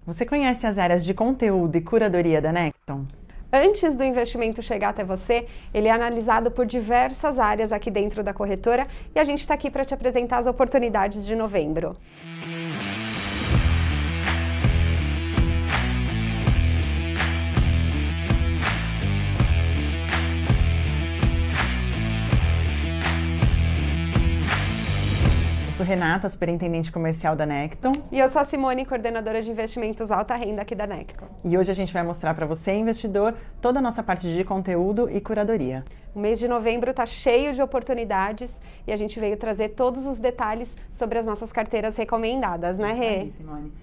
Você conhece as áreas de conteúdo e curadoria da Necton? Antes do investimento chegar até você, ele é analisado por diversas áreas aqui dentro da corretora e a gente está aqui para te apresentar as oportunidades de novembro. Eu sou Renata, superintendente comercial da Necton. E eu sou a Simone, coordenadora de investimentos alta renda aqui da Necton. E hoje a gente vai mostrar para você, investidor, toda a nossa parte de conteúdo e curadoria. O mês de novembro está cheio de oportunidades e a gente veio trazer todos os detalhes sobre as nossas carteiras recomendadas, né, Rê? Simone.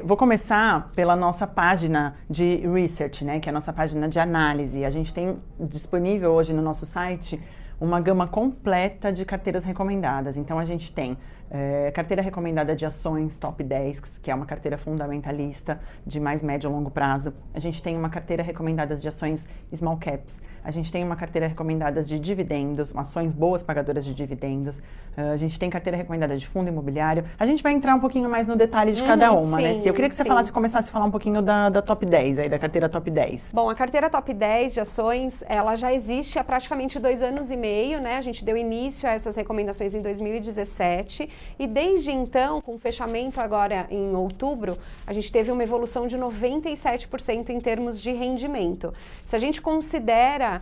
Vou começar pela nossa página de research, né, que é a nossa página de análise. A gente tem disponível hoje no nosso site uma gama completa de carteiras recomendadas. Então, a gente tem carteira recomendada de ações top 10, que é uma carteira fundamentalista de mais médio e longo prazo. A gente tem uma carteira recomendada de ações small caps. A gente tem uma carteira recomendada de dividendos, ações boas pagadoras de dividendos. A gente tem carteira recomendada de fundo imobiliário. A gente vai entrar um pouquinho mais no detalhe de cada uma, né? Eu queria que você começasse a falar um pouquinho da top 10, aí, da carteira top 10. Bom, a carteira top 10 de ações, ela já existe há praticamente 2 anos e meio, né? A gente deu início a essas recomendações em 2017 e desde então, com o fechamento agora em outubro, a gente teve uma evolução de 97% em termos de rendimento. Se a gente considera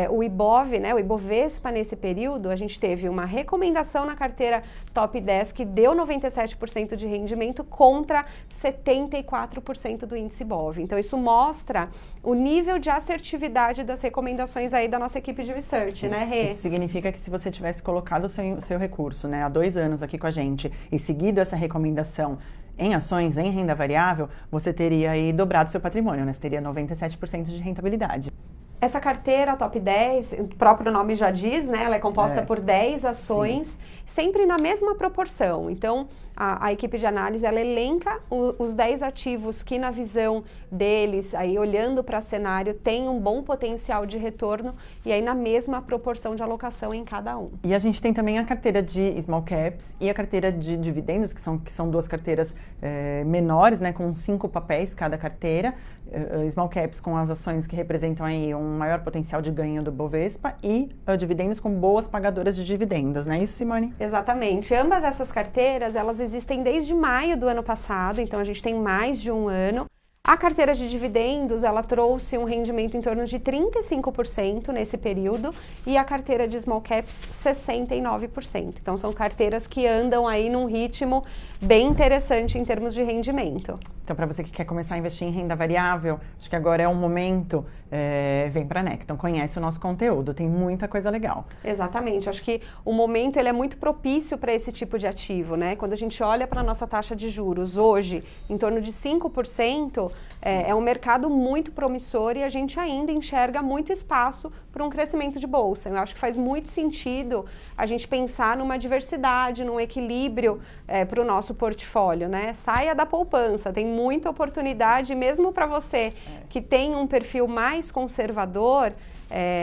o IBOV, né, o Ibovespa nesse período, a gente teve uma recomendação na carteira top 10 que deu 97% de rendimento contra 74% do índice IBOV. Então isso mostra o nível de assertividade das recomendações aí da nossa equipe de research, Sim. né, Rê? Isso significa que se você tivesse colocado o seu recurso, né, há 2 anos aqui com a gente e seguido essa recomendação em ações, em renda variável, você teria aí dobrado seu patrimônio, né? Você teria 97% de rentabilidade. Essa carteira top 10, o próprio nome já diz, né? Ela é composta por 10 ações, sempre na mesma proporção. Então, a equipe de análise, ela elenca os 10 ativos que, na visão deles, aí olhando para o cenário, tem um bom potencial de retorno e aí na mesma proporção de alocação em cada um. E a gente tem também a carteira de small caps e a carteira de dividendos, que são 2 carteiras menores, né? Com 5 papéis cada carteira. Small caps com as ações que representam aí um maior potencial de ganho do Bovespa e dividendos com boas pagadoras de dividendos, não é isso, Simone? Exatamente. Ambas essas carteiras, elas existem desde maio do ano passado, então a gente tem mais de 1 ano. A carteira de dividendos, ela trouxe um rendimento em torno de 35% nesse período e a carteira de small caps, 69%. Então, são carteiras que andam aí num ritmo bem interessante em termos de rendimento. Então, para você que quer começar a investir em renda variável, acho que agora é um momento, vem para a Necton, conhece o nosso conteúdo, tem muita coisa legal. Exatamente, acho que o momento ele é muito propício para esse tipo de ativo, né? Quando a gente olha para a nossa taxa de juros hoje, em torno de 5%, é um mercado muito promissor e a gente ainda enxerga muito espaço para um crescimento de bolsa. Eu acho que faz muito sentido a gente pensar numa diversidade, num equilíbrio para o nosso portfólio, né? Saia da poupança, tem muita oportunidade, mesmo para você que tem um perfil mais conservador,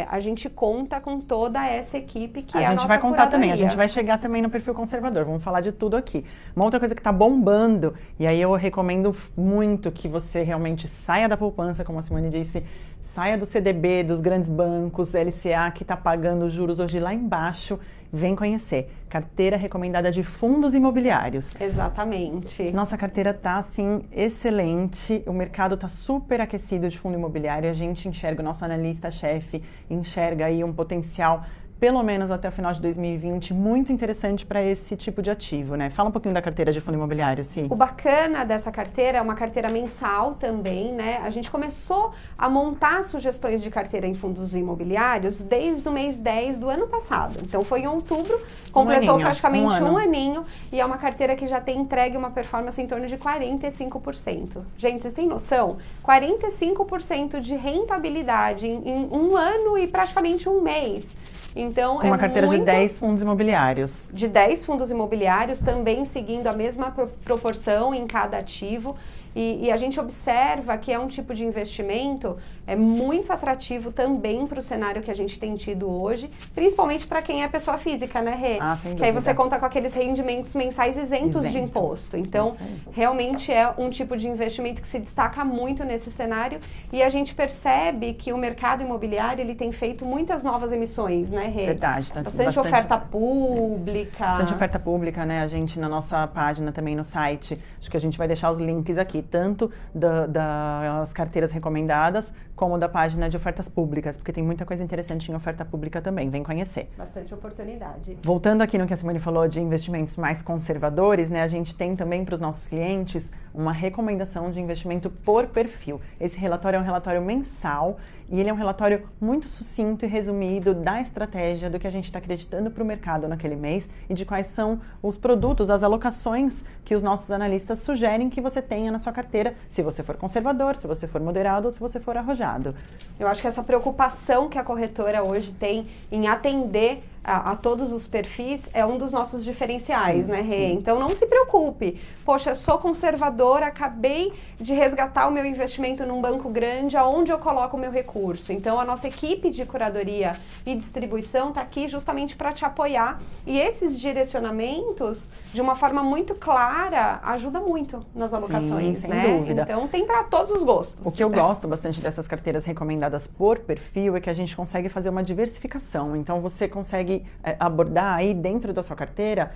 a gente conta com toda essa equipe que é a nossa gente vai contar curadoria. também, a gente vai chegar também no perfil conservador, vamos falar de tudo aqui. Uma outra coisa que está bombando, e aí eu recomendo muito que você realmente saia da poupança, como a Simone disse, saia do CDB, dos grandes bancos, LCA, que está pagando juros hoje lá embaixo, vem conhecer. Carteira recomendada de fundos imobiliários. Exatamente. Nossa carteira tá, assim, excelente. O mercado tá super aquecido de fundo imobiliário. A gente enxerga, o nosso analista-chefe enxerga aí um potencial, pelo menos até o final de 2020, muito interessante para esse tipo de ativo, né? Fala um pouquinho da carteira de fundo imobiliário, Sim. O bacana dessa carteira é uma carteira mensal também, né? A gente começou a montar sugestões de carteira em fundos imobiliários desde o mês 10 do ano passado. Então foi em outubro, completou praticamente um aninho e é uma carteira que já tem entregue uma performance em torno de 45%. Gente, vocês têm noção? 45% de rentabilidade em 1 ano e praticamente 1 mês. Então, uma carteira de 10 fundos imobiliários. De 10 fundos imobiliários, também seguindo a mesma proporção em cada ativo. E a gente observa que é um tipo de investimento muito atrativo também para o cenário que a gente tem tido hoje, principalmente para quem é pessoa física, né, Rê? Sem que aí dúvida. você conta com aqueles rendimentos mensais isentos de imposto. Então, realmente é um tipo de investimento que se destaca muito nesse cenário e a gente percebe que o mercado imobiliário ele tem feito muitas novas emissões, né, Rê? Bastante oferta pública. Bastante oferta pública, né? A gente, na nossa página, também no site, acho que a gente vai deixar os links aqui, tanto das carteiras recomendadas, como da página de ofertas públicas, porque tem muita coisa interessante em oferta pública também, vem conhecer. Bastante oportunidade. Voltando aqui no que a Simone falou de investimentos mais conservadores, né? A gente tem também para os nossos clientes uma recomendação de investimento por perfil. Esse relatório é um relatório mensal e ele é um relatório muito sucinto e resumido da estratégia do que a gente está acreditando para o mercado naquele mês e de quais são os produtos, as alocações que os nossos analistas sugerem que você tenha na sua carteira, se você for conservador, se você for moderado ou se você for arrojado. Eu acho que essa preocupação que a corretora hoje tem em atender a todos os perfis é um dos nossos diferenciais, né, Rê? Então não se preocupe. Poxa, eu sou conservadora, acabei de resgatar o meu investimento num banco grande, aonde eu coloco o meu recurso? Então a nossa equipe de curadoria e distribuição está aqui justamente para te apoiar. E esses direcionamentos, de uma forma muito clara, ajuda muito nas alocações, sem né? dúvida. Então tem para todos os gostos. O que eu gosto bastante dessas carteiras recomendadas por perfil é que a gente consegue fazer uma diversificação. Então você consegue abordar aí dentro da sua carteira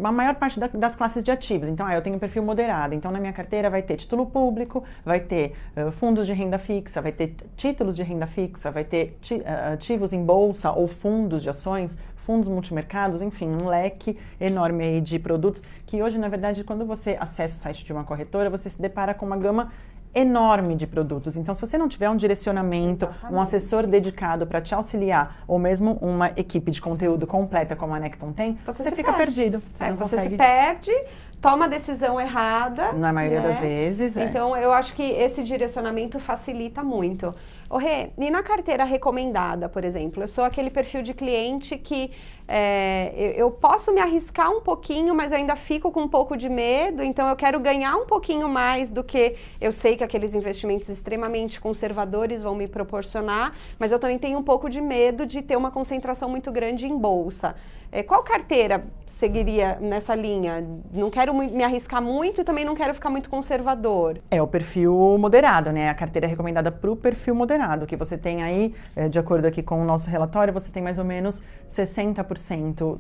a maior parte das classes de ativos. Então, eu tenho um perfil moderado. Então, na minha carteira vai ter título público, vai ter fundos de renda fixa, vai ter títulos de renda fixa, vai ter ativos em bolsa ou fundos de ações, fundos multimercados, enfim, um leque enorme aí de produtos que hoje, na verdade, quando você acessa o site de uma corretora, você se depara com uma gama enorme de produtos. Então, se você não tiver um direcionamento, um assessor dedicado para te auxiliar, ou mesmo uma equipe de conteúdo completa como a Necton tem, você fica perdido. Você se perde, toma a decisão errada. Na maioria das vezes. Então, eu acho que esse direcionamento facilita muito. Ô Rê, e na carteira recomendada, por exemplo, eu sou aquele perfil de cliente que eu posso me arriscar um pouquinho, mas eu ainda fico com um pouco de medo, então eu quero ganhar um pouquinho mais do que eu sei que aqueles investimentos extremamente conservadores vão me proporcionar, mas eu também tenho um pouco de medo de ter uma concentração muito grande em bolsa. Qual carteira seguiria nessa linha? Não quero me arriscar muito e também não quero ficar muito conservador. É o perfil moderado, né? A carteira é recomendada para o perfil moderado, que você tem aí, de acordo aqui com o nosso relatório, você tem mais ou menos 60%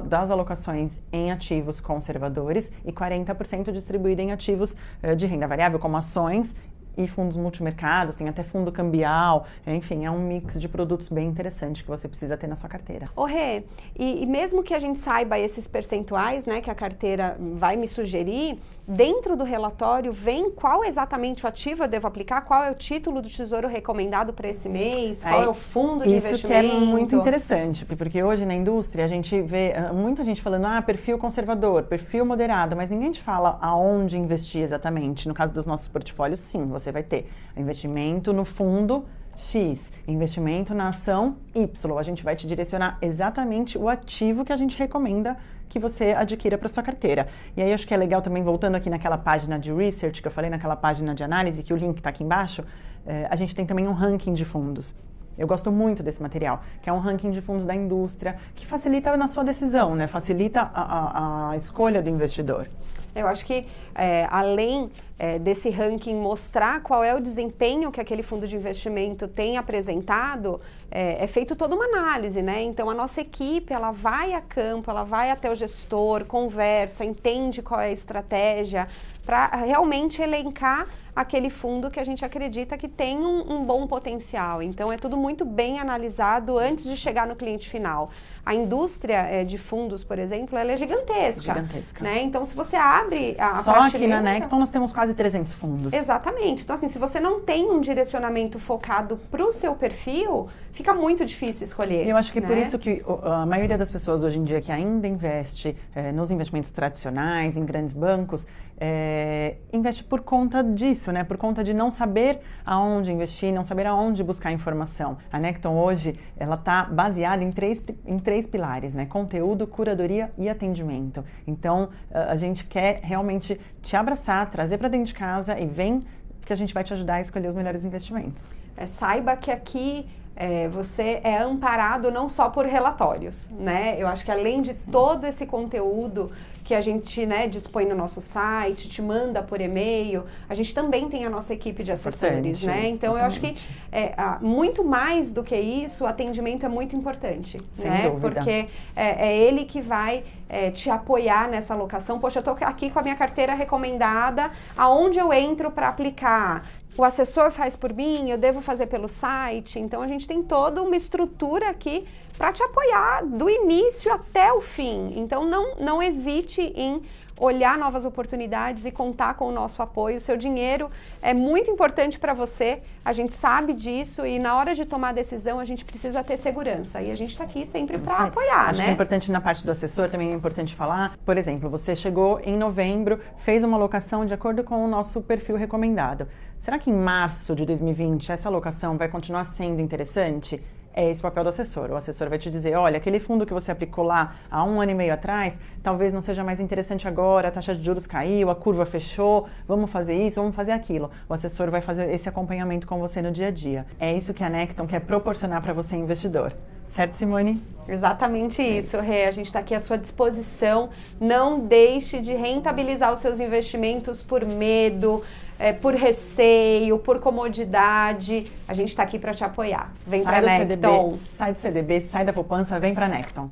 das alocações em ativos conservadores e 40% distribuído em ativos de renda variável, como ações e fundos multimercados, tem até fundo cambial, enfim, é um mix de produtos bem interessante que você precisa ter na sua carteira. Ô Rê, e mesmo que a gente saiba esses percentuais, né, que a carteira vai me sugerir, dentro do relatório vem qual exatamente o ativo eu devo aplicar, qual é o título do Tesouro recomendado para esse mês, qual é o fundo de investimento. Isso que é muito interessante, porque hoje na indústria a gente vê muita gente falando, perfil conservador, perfil moderado, mas ninguém te fala aonde investir exatamente. No caso dos nossos portfólios, sim, você vai ter investimento no fundo X, investimento na ação Y. A gente vai te direcionar exatamente o ativo que a gente recomenda que você adquira para sua carteira. E aí acho que é legal também, voltando aqui naquela página de research que eu falei, naquela página de análise, que o link está aqui embaixo, a gente tem também um ranking de fundos. Eu gosto muito desse material, que é um ranking de fundos da indústria, que facilita na sua decisão, né? Facilita a escolha do investidor. Eu acho que, além desse ranking mostrar qual é o desempenho que aquele fundo de investimento tem apresentado, é feito toda uma análise, né? Então, a nossa equipe, ela vai a campo, ela vai até o gestor, conversa, entende qual é a estratégia, para realmente elencar aquele fundo que a gente acredita que tem um bom potencial. Então, é tudo muito bem analisado antes de chegar no cliente final. A indústria de fundos, por exemplo, ela é gigantesca. Né? Então, se você abre a Só aqui na Necton nós temos quase 300 fundos. Exatamente. Então, assim, se você não tem um direcionamento focado para o seu perfil, fica muito difícil escolher. Eu acho que por isso que a maioria das pessoas hoje em dia que ainda investe nos investimentos tradicionais, em grandes bancos, investe por conta disso, né? Por conta de não saber aonde investir, não saber aonde buscar informação. A Necton hoje, ela está baseada em três pilares, né? Conteúdo, curadoria e atendimento. Então, a gente quer realmente te abraçar, trazer para dentro de casa e vem que a gente vai te ajudar a escolher os melhores investimentos. Saiba que aqui você é amparado não só por relatórios, né? Eu acho que além de todo esse conteúdo que a gente, né, dispõe no nosso site, te manda por e-mail, a gente também tem a nossa equipe de assessores, né? Então, eu acho que muito mais do que isso, o atendimento é muito importante, Sem né? dúvida. Porque é ele que vai te apoiar nessa alocação. Poxa, eu tô aqui com a minha carteira recomendada, aonde eu entro para aplicar? O assessor faz por mim, eu devo fazer pelo site. Então, a gente tem toda uma estrutura aqui para te apoiar do início até o fim. Então, não hesite em olhar novas oportunidades e contar com o nosso apoio. O seu dinheiro é muito importante para você, a gente sabe disso e na hora de tomar a decisão a gente precisa ter segurança e a gente está aqui sempre para apoiar, Acho que é importante na parte do assessor, também é importante falar, por exemplo, você chegou em novembro, fez uma alocação de acordo com o nosso perfil recomendado. Será que em março de 2020 essa alocação vai continuar sendo interessante? É esse o papel do assessor. O assessor vai te dizer, olha, aquele fundo que você aplicou lá há 1 ano e meio atrás, talvez não seja mais interessante agora, a taxa de juros caiu, a curva fechou, vamos fazer isso, vamos fazer aquilo. O assessor vai fazer esse acompanhamento com você no dia a dia. É isso que a Necton quer proporcionar para você, investidor. Certo, Simone? Exatamente isso, Rê. A gente está aqui à sua disposição. Não deixe de rentabilizar os seus investimentos por medo, por receio, por comodidade. A gente está aqui para te apoiar. Vem para a Necton. Sai do CDB, sai da poupança, vem para a Necton.